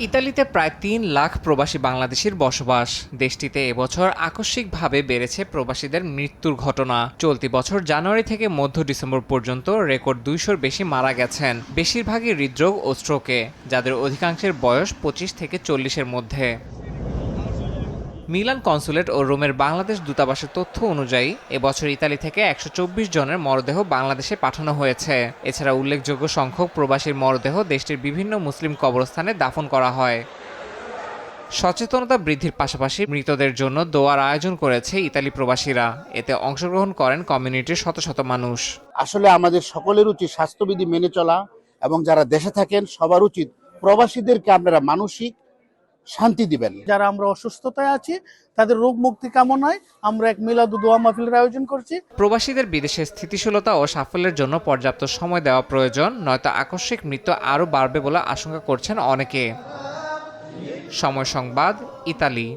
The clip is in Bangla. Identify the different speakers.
Speaker 1: ইতালিতে প্রায় ৩ লাখ প্রবাসী বাংলাদেশির বসবাস। দেশটিতে এবছর আকস্মিকভাবে বেড়েছে প্রবাসীদের মৃত্যুর ঘটনা। চলতি বছর জানুয়ারি থেকে মধ্য ডিসেম্বর পর্যন্ত রেকর্ড ২০০-র বেশি মারা গেছেন, বেশিরভাগই হৃদরোগ ও স্ট্রোকে, যাদের অধিকাংশের বয়স ২৫ থেকে ৪০-এর মধ্যে। মিলান কনসুলেট ও রোমের বাংলাদেশ দূতাবাসের তথ্য অনুযায়ী এবছর ইতালি থেকে ১২৪ জনের মরদেহ বাংলাদেশে পাঠানো হয়েছে। এছাড়া উল্লেখযোগ্য সংখ্যক প্রবাসীর মরদেহ দেশটির বিভিন্ন মুসলিম কবরস্থানে দাফন করা হয়। সচেতনতা বৃদ্ধির পাশাপাশি মৃতদের জন্য দোয়ার আয়োজন করেছে ইতালি প্রবাসীরা। এতে অংশগ্রহণ করেন কমিউনিটির শত শত মানুষ।
Speaker 2: আসলে আমাদের সকলের উচিত স্বাস্থ্যবিধি মেনে চলা, এবং যারা দেশে থাকেন সবার উচিত প্রবাসীদেরকে আপনারা মানসিক শান্তি দিবেন।
Speaker 3: যারা আমরা অসুস্থতায় আছি তাদের রোগ মুক্তি কামনায় আমরা এক মিলাদ ও দোয়া মাহফিলের আয়োজন করছি।
Speaker 1: প্রবাসীদের বিদেশে স্থিতিশীলতা ও সাফল্যের জন্য পর্যাপ্ত সময় দেওয়া প্রয়োজন, নয়তো আকস্মিক মৃত্যু আরও বাড়বে বলে আশঙ্কা করছেন অনেকে। সময় সংবাদ, ইতালি।